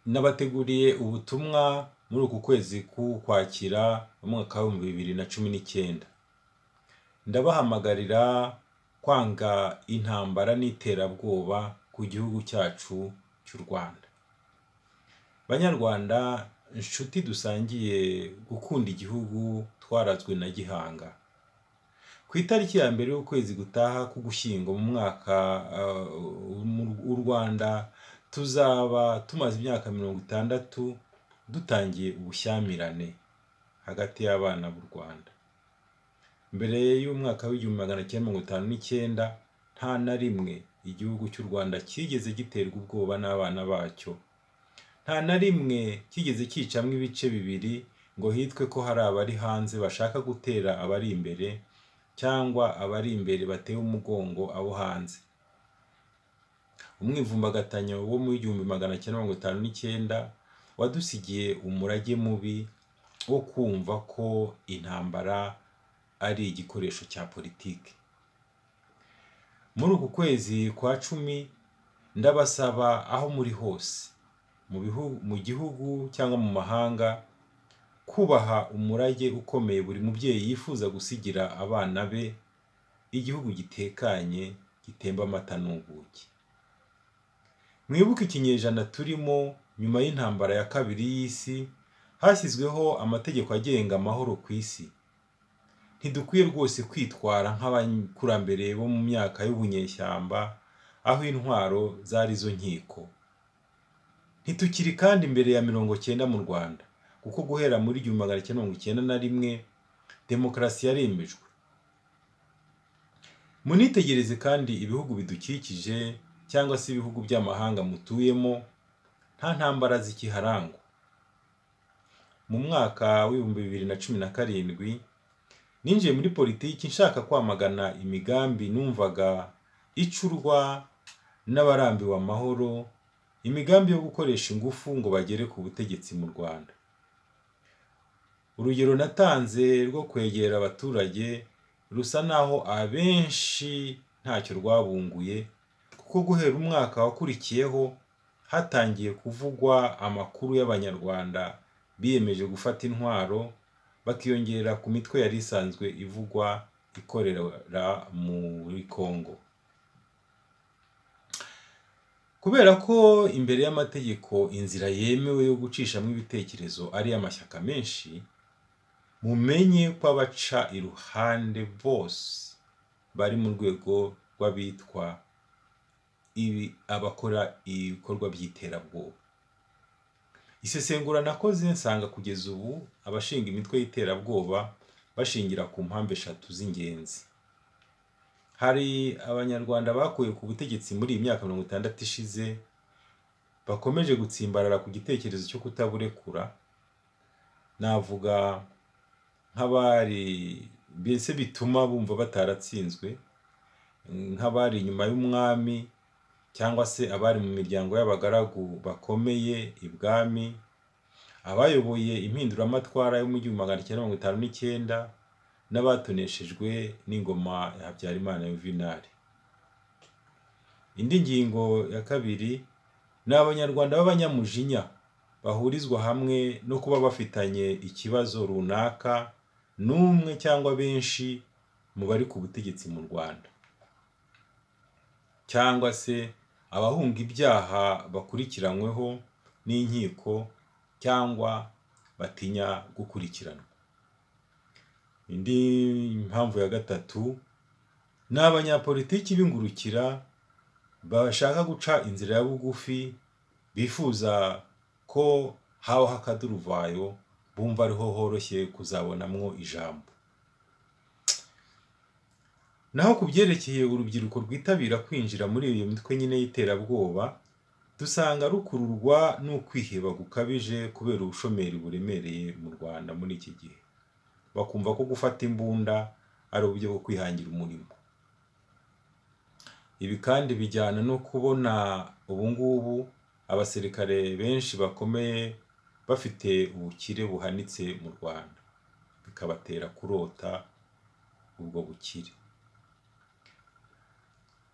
Nabateguriye ubutumwa muri uku kwezi k'Ukwakira mu mwaka wa 2019. Ndabahamagarira kwanga intambara n'iterabwoba ku gihugu cyacu cy'u Rwanda. Banyarwanda, inshuti dusangiye gukunda igihugu twarazwe na gihanga. Ku itariki ya mbere y'ukwezi gutaha k'Ugushyingo mu mwaka u Rwanda tuzaba tumaze imyaka 60 dutangiye ubushyamirane hagati y'abana b'u Rwanda. Mbere y'umwaka w'1959 nta na rimwe igihugu cy'u Rwanda kigeze giterwa ubwoba n'abana bacyo. Nta na rimwe kigeze kicamwe ibice bibiri ngo hitwe ko hari abari hanze bashaka gutera abari imbere cyangwa abari imbere batewe umugongo abo hanze. Umwivumbagatanyo wo mu 1959 wadusigiye umurage mubi wo kumva ko intambara ari igikoresho cya politiki. Muri uku kwezi kwa 10 ndabasaba aho muri hose mu gihugu cyangwa mu mahanga kubaha umurage ukomeye buri mubyeyi yifuza gusigira abana be, igihugu gitekanye gitemba amata n'ubuki. Mwibuke ikinyejana turimo nyuma y'intambara ya kabiri y'isi, hashyizweho amategeko agenga amahoro ku isi. Ntidukwiye rwose kwitwara nk'abakurambere bo mu myaka y'ubunyeshyamba aho intwaro zari zo nkiko. Ntitukiri kandi imbere ya 90 mu Rwanda, kuko guhera muri 1991 demokarasi yaremejwe. Munitegereze kandi ibihugu bidukikije cyangwa se ibihugu by'amahanga mutuyemo, nta ntambara zikiharangwa. Mu mwaka w'2017 ninjiye muri politiki nshaka kwamagana imigambi numvaga icurwa n'abarambiwe amahoro, imigambi yo gukoresha ingufu ngo bagere ku butegetsi mu Rwanda. Urugero natanze rwo kwegera abaturage rusa naho abenshi ntacyo rwabunguye, kuko guhera umwaka wakurikiyeho hatangiye kuvugwa amakuru y'Abanyarwanda biyemeje gufata intwaro bakiyongera ku mitwe yari isanzwe ivugwa ikorera muri Kongo. Kubera ko imbere y'amategeko inzira yemewe yo gucishamo ibitekerezo ari amashyaka menshi, mumenye ko abaca iruhande bose bari mu rwego rw'abitwa abakora ibikorwa by'iterabwoba. Isesengura nakoze nsanga kugeza ubu abashinga imitwe y'iterabwoba bashingira ku mpamvu 3 z'ingenzi. Hari Abanyarwanda bakuye ku butegetsi muri iyi myaka 60 ishize bakomeje gutsimbarara ku gitekerezo cyo kutaburekura. Navuga nk'abari mbese bituma bumva bataratsinzwe, nk'abari inyuma y'umwami cyangwa se abari mu miryango y'abagaragu bakomeye ibwami, abayoboye impinduramatwara yo mu 1959 n'abatoneshejwe n'ingoma ya Habyarimana Yuvenali. Indi ngingo ya kabiri ni Abanyarwanda b'abanyamujinya bahurizwa hamwe no kuba bafitanye ikibazo runaka n'umwe cyangwa benshi mu bari ku butegetsi mu Rwanda, cyangwa se abahunga ibyaha bakurikiranyweho n'inkiko cyangwa batinya gukurikiranwa. Indi mpamvu ya gatatu ni abanyapolitiki b'ingurukira bashaka guca inzira ya bugufi, bifuza ko habaho akaduruvayo, bumva ariho horoshye kuzabonamwo ijambo. Naho ku byerekeye urubyiruko rwitabira kwinjira muri iyo mitwe nyine y'iterabwoba, dusanga rukururwa n'ukwiheba gukabije kubera ubushomeri buremereye mu Rwanda muri iki gihe. Bakumva ko gufata imbunda ari uburyo bwo kwihangira umurimo. Ibi kandi bijyana no kubona ubungubu abasirikare benshi bakomeye bafite ubukire buhanitse mu Rwanda, bikabatera kurota ubwo bukire.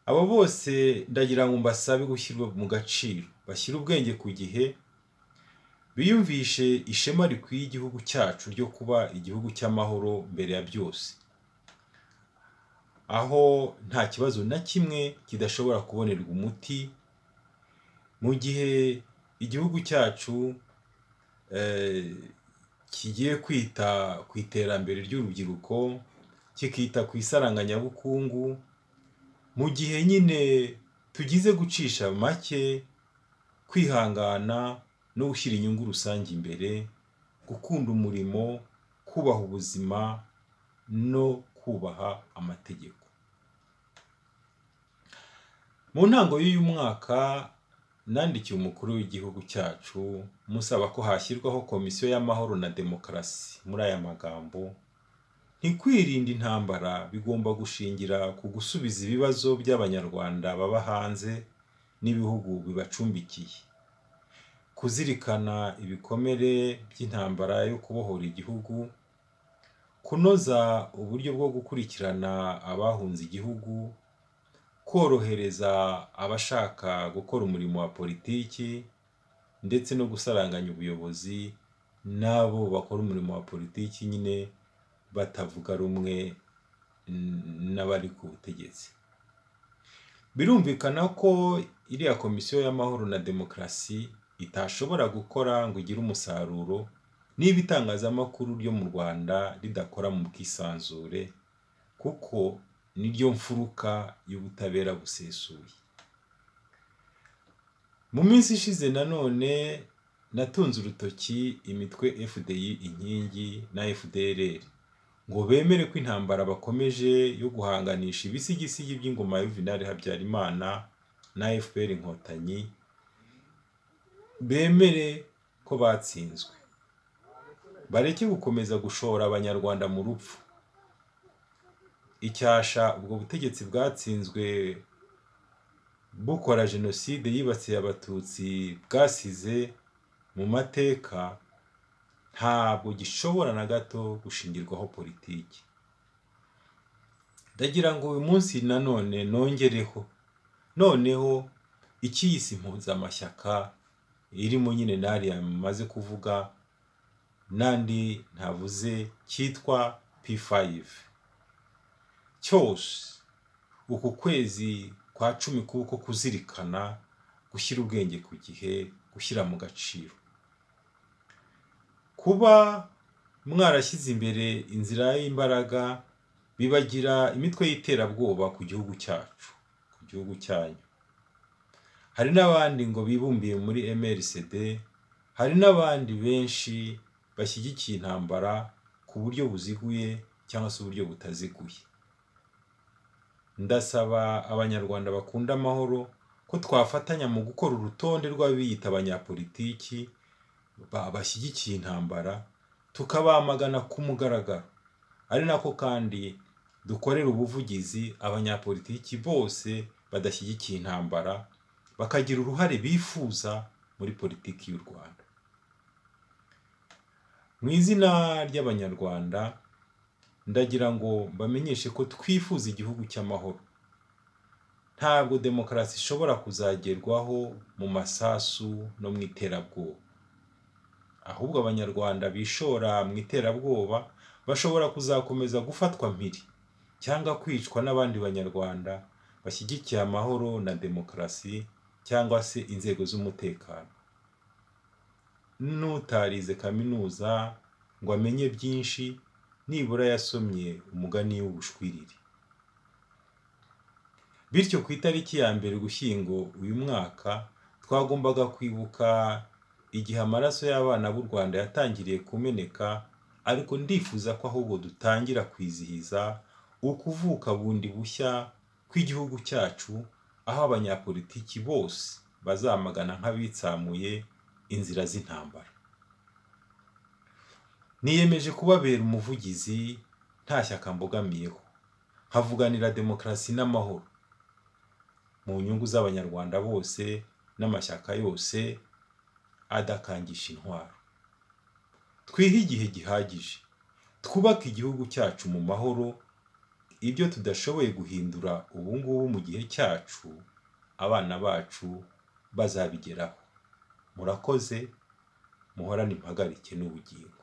Abo bose ndagira ngo mbasabe gushyirwa mu gaciro, bashyira ubwenge ku gihe, biyumvishe ishema rikwiye igihugu cyacu ryo kuba igihugu cy'amahoro mbere ya byose, aho nta kibazo na kimwe kidashobora kubonerwa umuti, mu gihe igihugu cyacu kigiye kwita ku iterambere ry'urubyiruko, kikita ku isaranganyabukungu, mu gihe nyine tugize gucisha make, kwihangana no gushyira inyungu rusange imbere, gukunda umurimo, kubaha ubuzima no kubaha amategeko. Mu ntango y'uyu mwaka nandikiye umukuru w'igihugu cyacu musaba ko hashyirwaho komisiyo y'amahoro na demokarasi. Muri aya magambo, ntikwirinda intambara bigomba gushingira ku gusubiza ibibazo by'abanyarwanda baba hanze n'ibihugu bibacumbikiye, kuzirikana ibikomere by'intambara yo kubohora igihugu, kunoza uburyo bwo gukurikirana abahunze igihugu, korohereza abashaka gukora umurimo wa politiki, ndetse no gusaranganya ubuyobozi n'abo bakora umurimo wa politiki nyine batavuga rumwe n'abari ku butegetsi. Birumvikana ko iriya komisiyo y'amahoro na demokarasi itashobora gukora ngo igire umusaruro niba itangazamakuru ryo mu Rwanda ridakora mu bwisanzure, kuko niryo mfuruka y'ubutabera busesuye. Mu minsi ishize nanone natunze urutoki imitwe FDI inkingi na FDLR ngo bemere ko intambara bakomeje yo guhanganisha ibisigisigi by'ingoma ya Juvenal Habyarimana na FPR Inkotanyi, bemere ko batsinzwe, bareke gukomeza gushora abanyarwanda mu rupfu. Icyasha ubwo butegetsi bwatsinzwe bukora jenoside yibasiye abatutsi bwasize mu mateka ntabwo gishobora na gato gushingirwaho politiki. Ndagira ngo uyu munsi nanone nongereho noneho icyiyisi impuzamashyaka irimo nyine nariya maze kuvuga nandi ntavuze cyitwa P5 cyose uku kwezi kwa 10 kuko kuzirikana gushyira ubwenge ku gihe, gushyira mu gaciro, kuba mwarashyize imbere inzira y'imbaraga bibagira imitwe y'iterabwoba ku gihugu cyacu, ku gihugu cyanyu. Hari n'abandi ngo bibumbiye muri MRCD, hari n'abandi benshi bashyigikiye intambara ku buryo buziguye cyangwa se uburyo butaziguye. Ndasaba abanyarwanda bakunda amahoro ko twafatanya mu gukora urutonde rw'abiyita abanyapolitiki bashyigikiye intambara, tukabamagana ku mugaragaro. Ari nako kandi dukorera ubuvugizi abanyapolitiki bose badashyigikiye intambara, bakagira uruhare bifuza muri politiki y'u Rwanda. Mu izina ry'abanyarwanda ndagira ngo bamenyeshe ko twifuza igihugu cy'amahoro. Ntabwo demokarasi ishobora kuzagerwaho mu masasu no mu iterabwoba, ahubwo abanyarwanda bishora mu iterabwoba bashobora kuzakomeza gufatwa mpiri cyangwa kwicwa n'abandi banyarwanda bashyigikiye amahoro na demokarasi cyangwa se inzego z'umutekano. N'utarize kaminuza ngo amenye byinshi, nibura yasomye umugani w'ubushwiriri. Bityo ku itariki ya 1 Ugushyingo uyu mwaka twagombaga kwibuka igihe amaraso y'abana b'u Rwanda yatangiriye kumeneka, ariko ndifuza ko ahubwo dutangira kwizihiza ukuvuka bundi bushya kw'igihugu cyacu, aho abanyapolitiki bose bazamagana nk'abitsamuye inzira z'intambara. Niyemeje kubabera umuvugizi nta shyaka mbogamiyeho, nkavuganira demokarasi n'amahoro mu nyungu z'abanyarwanda bose n'amashyaka yose adakangisha intwaro. Twihe igihe gihagije, twubake igihugu cyacu mu mahoro. Ibyo tudashoboye guhindura ubu ngubu mu gihe cyacu, abana bacu bazabigeraho. Murakoze. muhorane impagarike n'ubugingo.